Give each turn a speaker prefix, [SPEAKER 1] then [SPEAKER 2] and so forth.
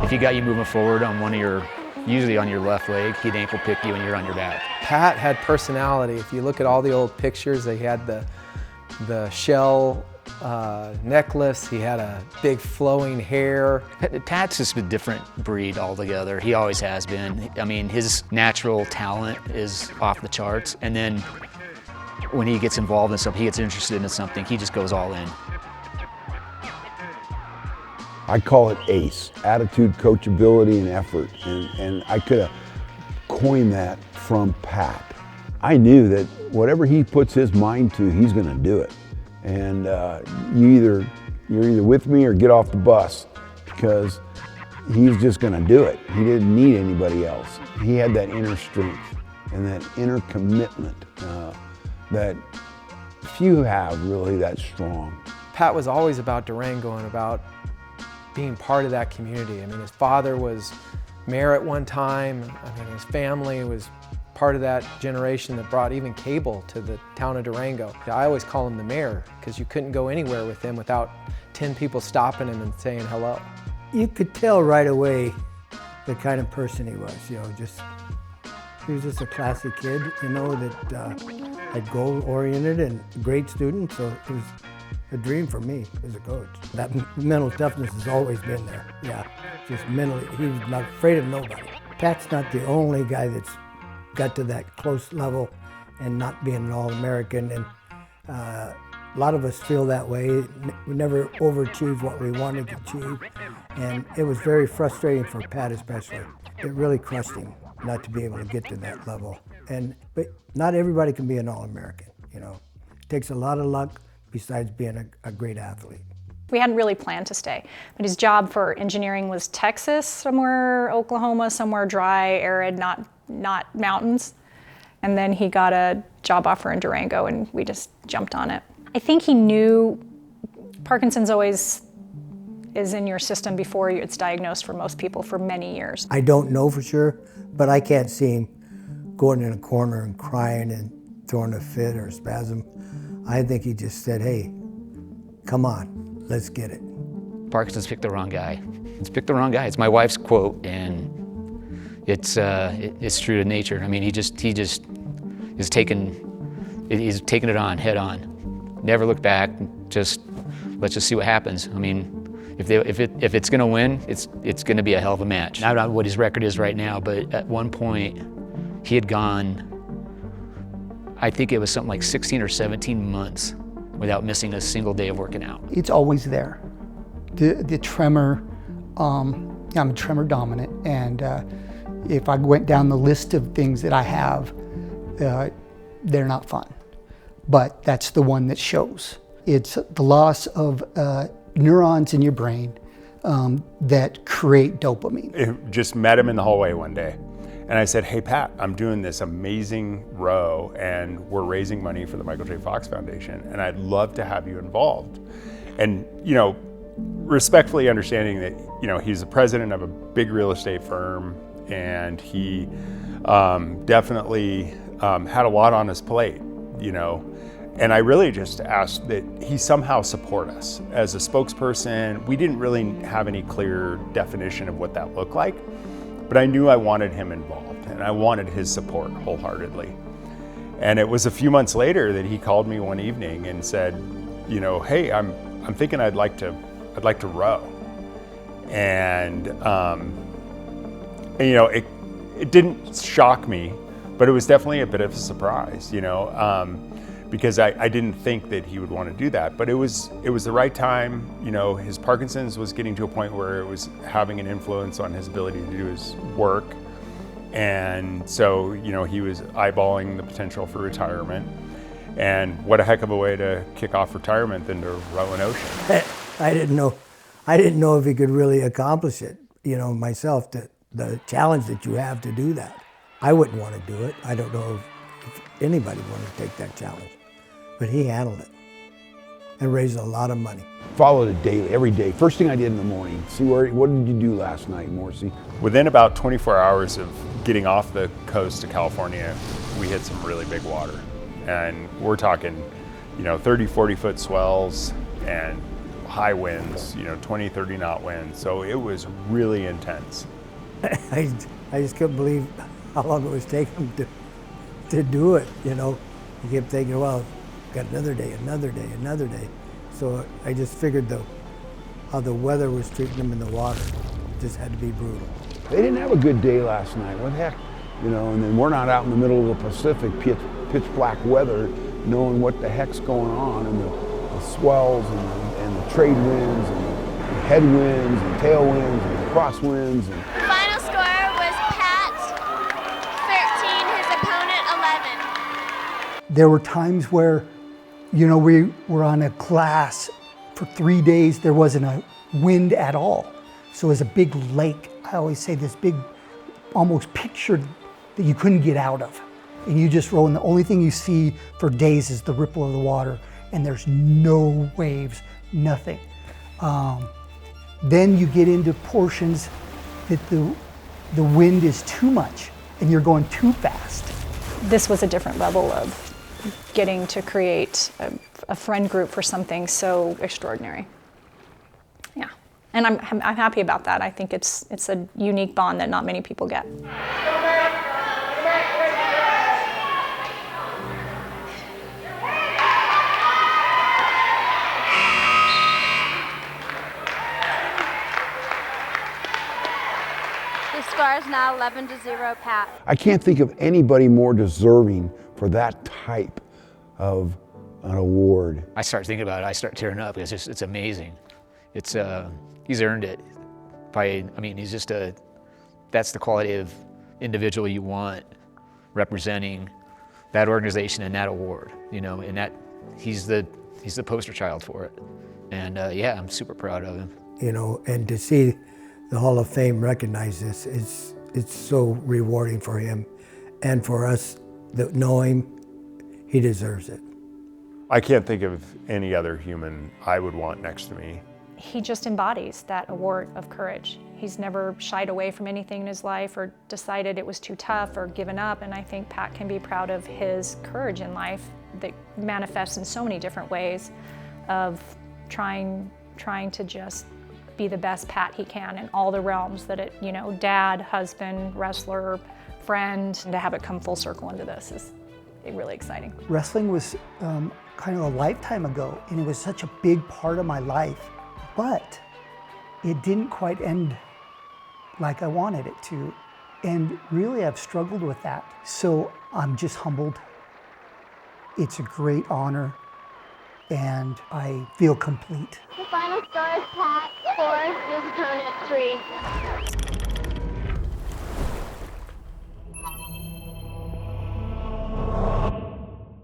[SPEAKER 1] If he got you moving forward on usually on your left leg, he'd ankle pick you and you're on your back.
[SPEAKER 2] Pat had personality. If you look at all the old pictures, he had the shell necklace, he had a big flowing hair.
[SPEAKER 1] Pat's just a different breed altogether. He always has been. I mean, his natural talent is off the charts, and then when he gets involved in something, he gets interested in something, he just goes all in.
[SPEAKER 3] I call it ACE, attitude, coachability, and effort. And I could have coined that from Pat. I knew that whatever he puts his mind to, he's gonna do it. And you're either with me or get off the bus, because he's just gonna do it. He didn't need anybody else. He had that inner strength and that inner commitment that few have really that strong.
[SPEAKER 2] Pat was always about Durango and about being part of that community. I mean, his father was mayor at one time. I mean, his family was part of that generation that brought even cable to the town of Durango. I always call him the mayor, because you couldn't go anywhere with him without 10 people stopping him and saying hello.
[SPEAKER 4] You could tell right away the kind of person he was, he was just a classy kid, that had goal-oriented and a great student, so it was a dream for me as a coach. That mental toughness has always been there, just mentally, he was not afraid of nobody. Pat's not the only guy that's got to that close level and not being an All-American, and a lot of us feel that way. We never overachieved what we wanted to achieve, and it was very frustrating for Pat especially. It really crushed him not to be able to get to that level. But not everybody can be an All-American, It takes a lot of luck besides being a great athlete.
[SPEAKER 5] We hadn't really planned to stay, but his job for engineering was Texas, somewhere Oklahoma, somewhere dry, arid, not mountains. And then he got a job offer in Durango and we just jumped on it. I think he knew Parkinson's always is in your system before it's diagnosed for most people for many years.
[SPEAKER 4] I don't know for sure, but I can't see him going in a corner and crying and throwing a fit or a spasm. I think he just said, hey, come on, let's get it.
[SPEAKER 1] Parkinson's picked the wrong guy. It's picked the wrong guy. It's my wife's quote, and it's true to nature. I mean, he's taken it on, head on. Never look back, let's just see what happens. I mean, if it's gonna win, it's gonna be a hell of a match. I don't know what his record is right now, but at one point, he had gone, I think it was something like 16 or 17 months without missing a single day of working out.
[SPEAKER 6] It's always there. The tremor, I'm tremor dominant, and if I went down the list of things that I have, they're not fun. But that's the one that shows. It's the loss of neurons in your brain that create dopamine.
[SPEAKER 7] I just met him in the hallway one day. And I said, hey, Pat, I'm doing this amazing row and we're raising money for the Michael J. Fox Foundation and I'd love to have you involved. And, respectfully understanding that, he's the president of a big real estate firm and he definitely had a lot on his plate, And I really just asked that he somehow support us. As a spokesperson, we didn't really have any clear definition of what that looked like. But I knew I wanted him involved and I wanted his support wholeheartedly. And it was a few months later that he called me one evening and said, hey, I'm thinking I'd like to row. And it didn't shock me, but it was definitely a bit of a surprise, because I didn't think that he would want to do that, but it was the right time. His Parkinson's was getting to a point where it was having an influence on his ability to do his work. And so, he was eyeballing the potential for retirement. And what a heck of a way to kick off retirement than to row an ocean.
[SPEAKER 4] I didn't know if he could really accomplish it, myself, the challenge that you have to do that. I wouldn't want to do it. I don't know if anybody wanted to take that challenge. But he handled it and raised a lot of money.
[SPEAKER 3] Followed it daily, every day. First thing I did in the morning, what did you do last night, Morrissey?
[SPEAKER 7] Within about 24 hours of getting off the coast of California, we hit some really big water. And we're talking, 30, 40 foot swells and high winds, 20, 30 knot winds. So it was really intense.
[SPEAKER 4] I just couldn't believe how long it was taking him to do it, He kept thinking, well, got another day, another day, another day. So I just figured how the weather was treating him in the water. It just had to be brutal.
[SPEAKER 3] They didn't have a good day last night. What the heck? And then we're not out in the middle of the Pacific, pitch black weather, knowing what the heck's going on, and the swells and the trade winds and the headwinds and tailwinds and the crosswinds.
[SPEAKER 8] The final score was Pat 13, his opponent 11.
[SPEAKER 6] There were times where, we were on a glass for 3 days, there wasn't a wind at all. So it was a big lake. I always say this big, almost picture that you couldn't get out of. And you just roll, and the only thing you see for days is the ripple of the water, and there's no waves, nothing. Then you get into portions that the wind is too much, and you're going too fast.
[SPEAKER 5] This was a different level of getting to create a friend group for something so extraordinary. Yeah, and I'm happy about that. I think it's a unique bond that not many people get.
[SPEAKER 8] The score is now 11-0, Pat.
[SPEAKER 3] I can't think of anybody more deserving for that type of an award.
[SPEAKER 1] I start thinking about it, I start tearing up. It's amazing. He's earned it. That's the quality of individual you want representing that organization and that award, and that he's the poster child for it. And yeah, I'm super proud of him.
[SPEAKER 4] And to see the Hall of Fame recognize this, it's so rewarding for him and for us that know him. He deserves it.
[SPEAKER 7] I can't think of any other human I would want next to me.
[SPEAKER 5] He just embodies that award of courage. He's never shied away from anything in his life or decided it was too tough or given up, and I think Pat can be proud of his courage in life that manifests in so many different ways of trying to just be the best Pat he can in all the realms that dad, husband, wrestler, friend, and to have it come full circle into this is really exciting.
[SPEAKER 6] Wrestling was kind of a lifetime ago, and it was such a big part of my life, but it didn't quite end like I wanted it to. And really, I've struggled with that. So I'm just humbled. It's a great honor, and I feel complete.
[SPEAKER 8] The final score is Pat 4, his opponent 3.